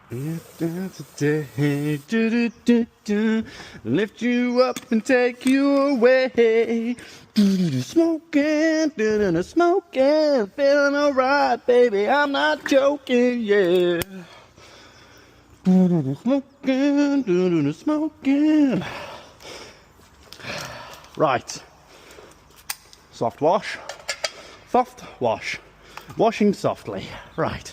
Today, lift you up and take you away. Smoking, smoking, feeling alright, baby. I'm not joking, yeah. Smoking, smoking. Right. Soft wash. Soft wash. Washing softly. Right.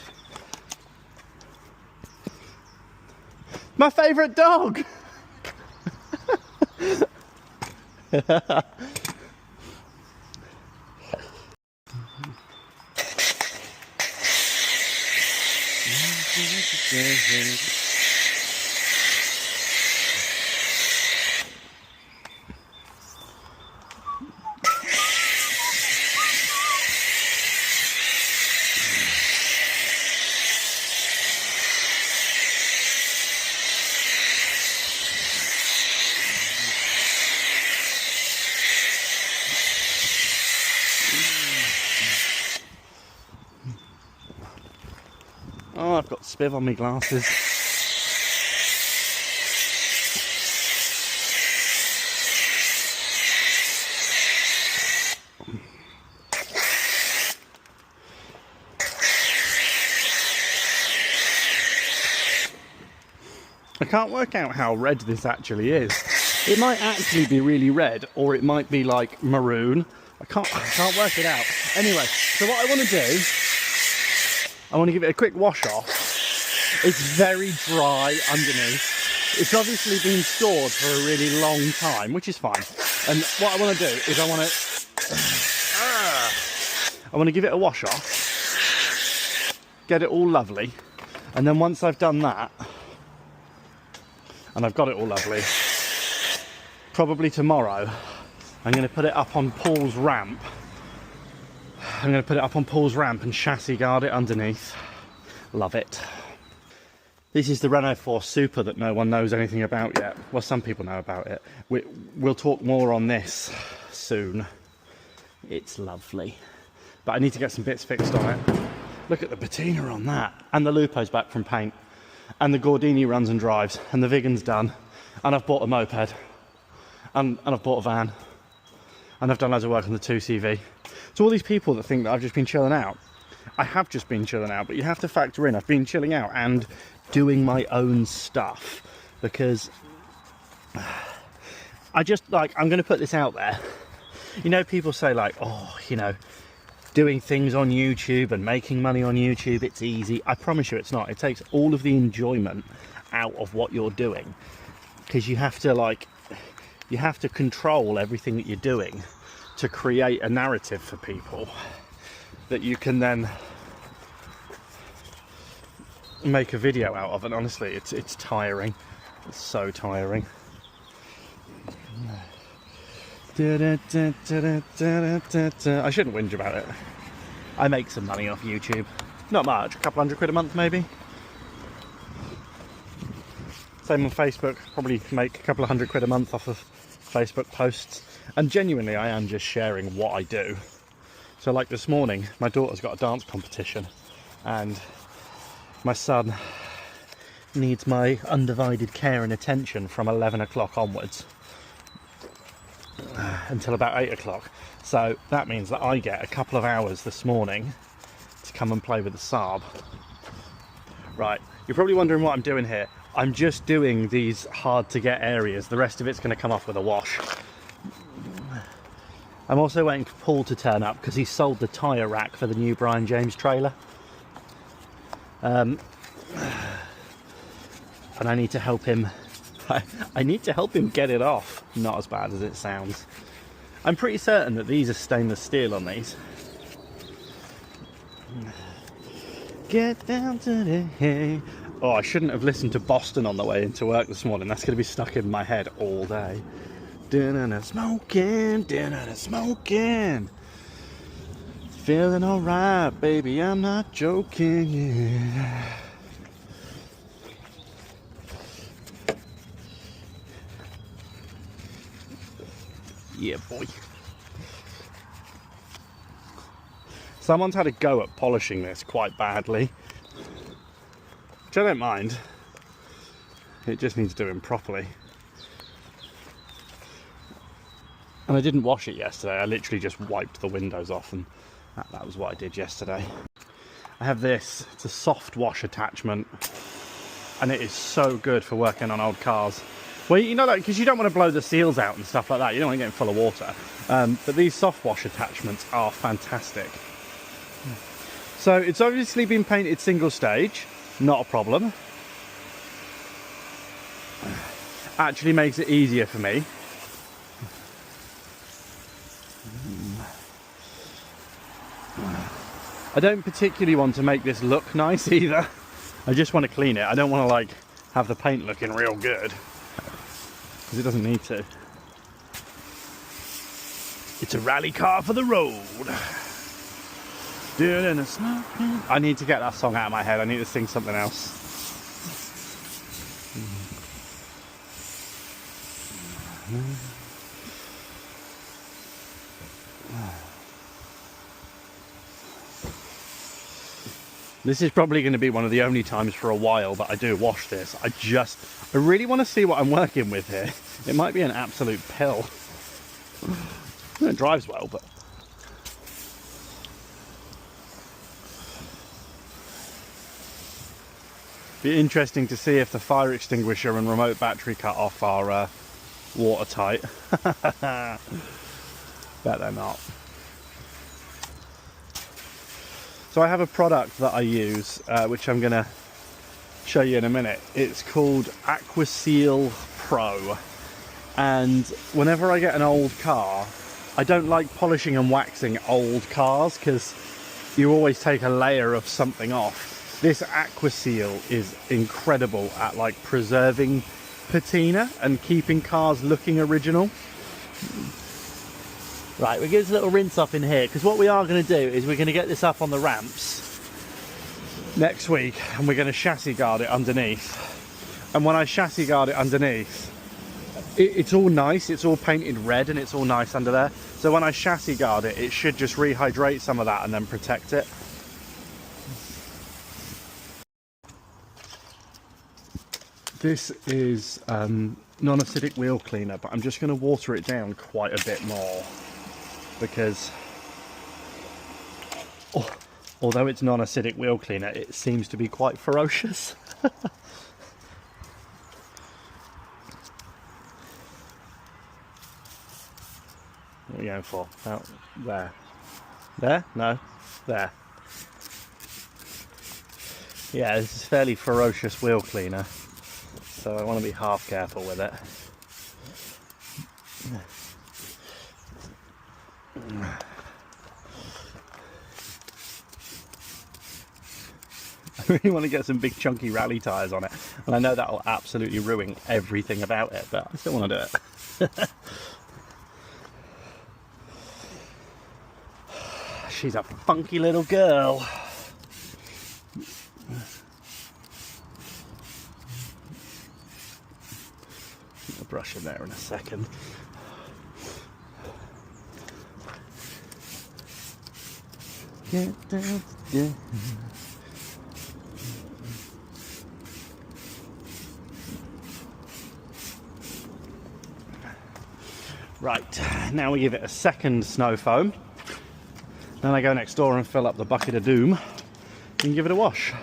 My favourite dog! Oh, I've got spiv on my glasses. I can't work out how red this actually is. It might actually be really red, or it might be like maroon. I can't work it out. Anyway, so what I want to do, I want to give it a quick wash off. It's very dry underneath. It's obviously been stored for a really long time, which is fine. And what I want to do is I want to give it a wash off, get it all lovely, and then once I've done that, and I've got it all lovely, probably tomorrow, I'm going to put it up on Paul's ramp. I'm going to put it up on Paul's ramp and chassis guard it underneath. Love it. This is the Renault 4 Super that no one knows anything about yet. Well, some people know about it. We'll talk more on this soon. It's lovely. But I need to get some bits fixed on it. Look at the patina on that. And the Lupo's back from paint. And the Gordini runs and drives. And the Vigan's done. And I've bought a moped. And I've bought a van. And I've done loads of work on the 2CV. So all these people that think that I've just been chilling out, I have just been chilling out, but you have to factor in I've been chilling out and doing my own stuff, because I just, like, I'm going to put this out there. You know, people say like, oh, you know, doing things on YouTube and making money on YouTube, it's easy. I promise you it's not. It takes all of the enjoyment out of what you're doing, because you have to, like, you have to control everything that you're doing to create a narrative for people that you can then make a video out of. And honestly, it's tiring. It's so tiring. I shouldn't whinge about it. I make some money off YouTube. Not much, a couple £100 a month maybe. Same on Facebook, probably make a couple of £100 a month off of Facebook posts. And genuinely, I am just sharing what I do. So like this morning, my daughter's got a dance competition and my son needs my undivided care and attention from 11 o'clock onwards until about 8 o'clock. So that means that I get a couple of hours this morning to come and play with the SAAB. Right, you're probably wondering what I'm doing here. I'm just doing these hard to get areas. The rest of it's going to come off with a wash. I'm also waiting for Paul to turn up because he sold the tyre rack for the new Brian James trailer. And I need to help him. I need to help him get it off. Not as bad as it sounds. I'm pretty certain that these are stainless steel on these. Get down to the hay. Oh, I shouldn't have listened to Boston on the way into work this morning. That's going to be stuck in my head all day. Smoking, smoking. Feeling alright, baby, I'm not joking, yeah. Yeah, boy. Someone's had a go at polishing this quite badly. which I don't mind. It just needs doing properly. And I didn't wash it yesterday. I literally just wiped the windows off, and that was what I did yesterday. I have this. It's a soft wash attachment, and it is so good for working on old cars. Well, you know, like, because you don't want to blow the seals out and stuff like that. You don't want to get full of water. But these soft wash attachments are fantastic. So it's obviously been painted single stage, not a problem. Actually makes it easier for me. I don't particularly want to make this look nice either. I just want to clean it. I don't want to like have the paint looking real good, because it doesn't need to. It's a rally car for the road. I need to get that song out of my head. I need to sing something else. This is probably going to be one of the only times for a while that I do wash this. I really want to see what I'm working with here. It might be an absolute pill. It drives well, but... Be interesting to see if the fire extinguisher and remote battery cut off are watertight. Bet they're not. So I have a product that I use, which I'm going to show you in a minute. It's called Aqua Seal Pro. And whenever I get an old car, I don't like polishing and waxing old cars, because you always take a layer of something off. This Aqua Seal is incredible at like preserving patina and keeping cars looking original. Right, we'll give this a little rinse off in here, because what we are going to do is we're going to get this up on the ramps next week, and we're going to chassis guard it underneath. And when I chassis guard it underneath, it's all nice, it's all painted red and it's all nice under there. So when I chassis guard it, it should just rehydrate some of that and then protect it. This is non-acidic wheel cleaner, but I'm just going to water it down quite a bit more, because although it's non-acidic wheel cleaner, it seems to be quite ferocious. What are we going for? Out there. There? No. There. Yeah, this is fairly ferocious wheel cleaner, so I want to be half careful with it. I really want to get some big chunky rally tyres on it, and I know that will absolutely ruin everything about it, but I still want to do it. She's a funky little girl. I'll brush in there in a second. Get down, yeah. Right, now we give it a second snow foam. Then I go next door and fill up the bucket of doom and give it a wash.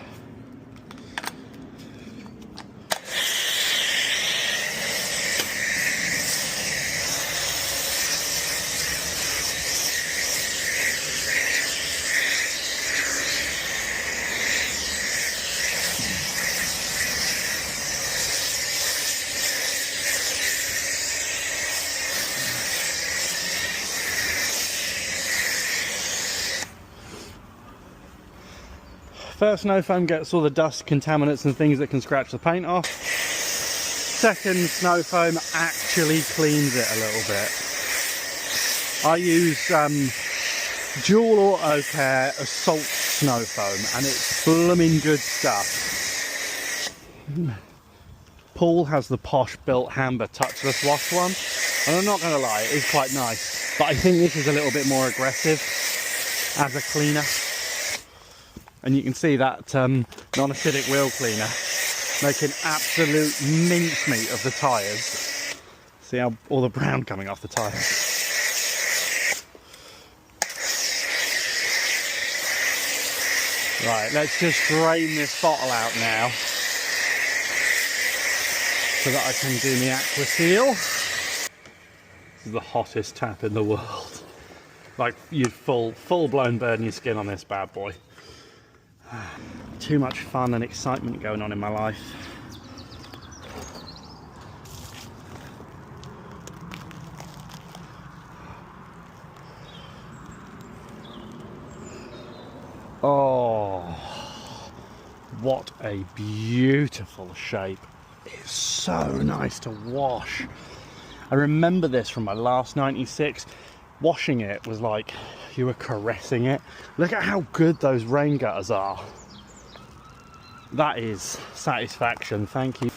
First snow foam gets all the dust, contaminants and things that can scratch the paint off. Second snow foam actually cleans it a little bit. I use dual auto care assault snow foam, and it's blooming good stuff. Paul has the posh built Hamber touchless wash one, and I'm not going to lie, it is quite nice, but I think this is a little bit more aggressive as a cleaner. And you can see that non-acidic wheel cleaner making absolute mincemeat of the tyres. See how all the brown coming off the tyres. Right, let's just drain this bottle out now so that I can do my Aqua Seal. This is the hottest tap in the world. Like, you'd full-blown burn your skin on this bad boy. Too much fun and excitement going on in my life. Oh, what a beautiful shape. It's so nice to wash. I remember this from my last 96. Washing it was like you were caressing it. Look at how good those rain gutters are. That is satisfaction, thank you.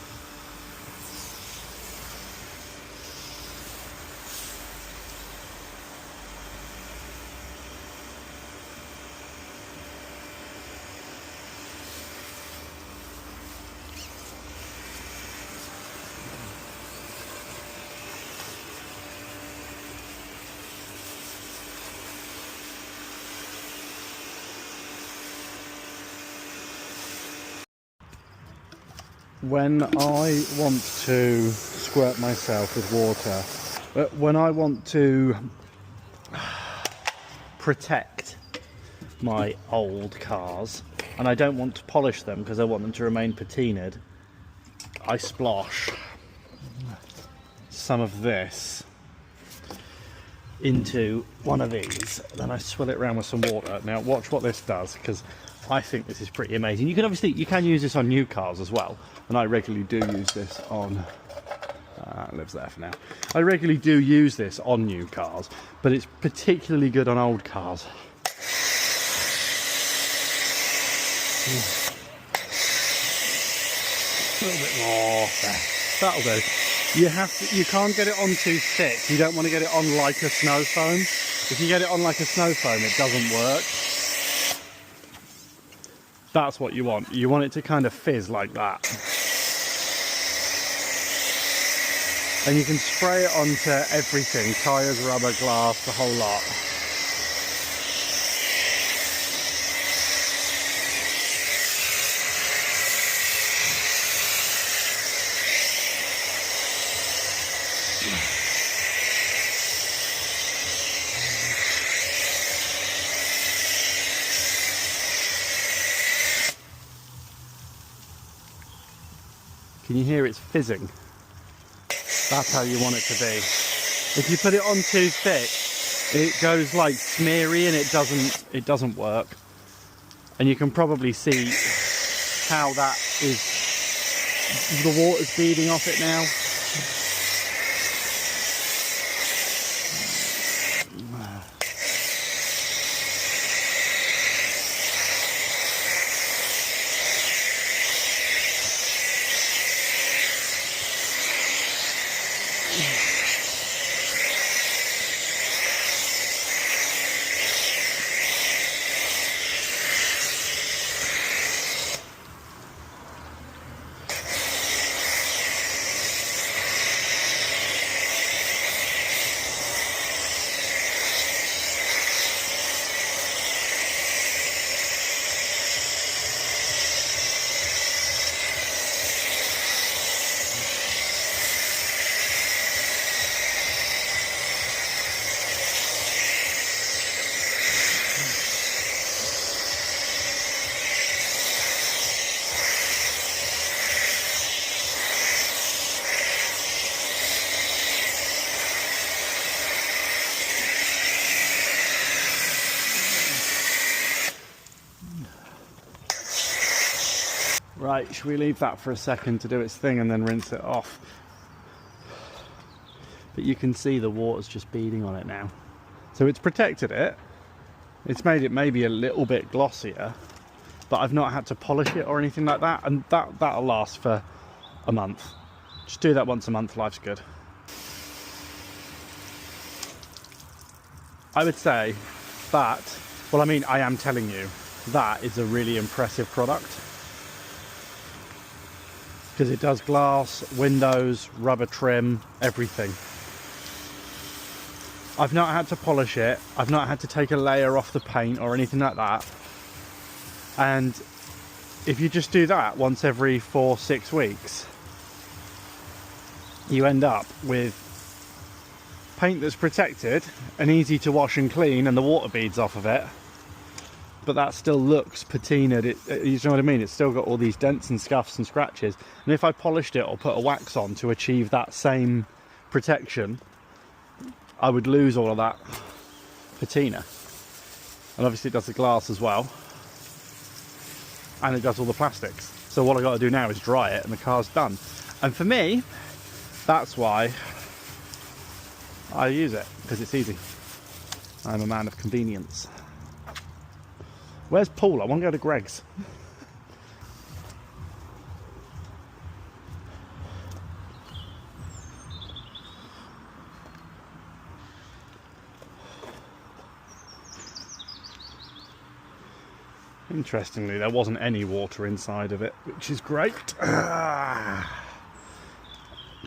When I want to squirt myself with water, when I want to protect my old cars and I don't want to polish them because I want them to remain patinaed, I splosh some of this into one of these, then I swill it around with some water. Now watch what this does, because I think this is pretty amazing. You can obviously, you can use this on new cars as well, and I regularly do use this on, it lives there for now. I regularly do use this on new cars, but it's particularly good on old cars. A little bit more there. That'll do. You can't get it on too thick. You don't want to get it on like a snow foam. If you get it on like a snow foam, it doesn't work. That's what you want. You want it to kind of fizz like that. And you can spray it onto everything. Tyres, rubber, glass, the whole lot. Can you hear it's fizzing? That's how you want it to be. If you put it on too thick, it goes like smeary and it doesn't work. And you can probably see how that is, the water's beading off it now. Right, should we leave that for a second to do its thing and then rinse it off? But you can see the water's just beading on it now. So it's protected it. It's made it maybe a little bit glossier, but I've not had to polish it or anything like that, and that'll last for a month. Just do that once a month, life's good. I would say that, well, I mean, I am telling you that is a really impressive product, because it does glass, windows, rubber trim, everything. I've not had to polish it, I've not had to take a layer off the paint or anything like that. And if you just do that once every 4-6 weeks, you end up with paint that's protected and easy to wash and clean, and the water beads off of it, but that still looks patinaed. You know what I mean? It's still got all these dents and scuffs and scratches, and if I polished it or put a wax on to achieve that same protection, I would lose all of that patina. And obviously it does the glass as well, and it does all the plastics. So what I got to do now is dry it and the car's done. And for me, that's why I use it, because it's easy. I'm a man of convenience. Where's Paul? I want to go to Greg's. Interestingly, there wasn't any water inside of it, which is great.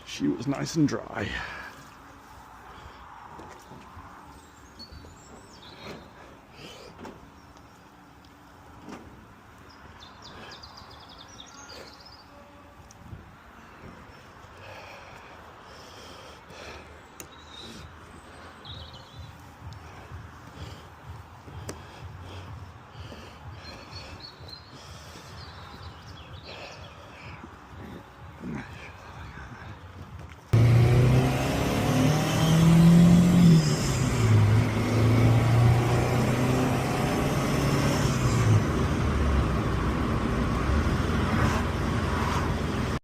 She was nice and dry.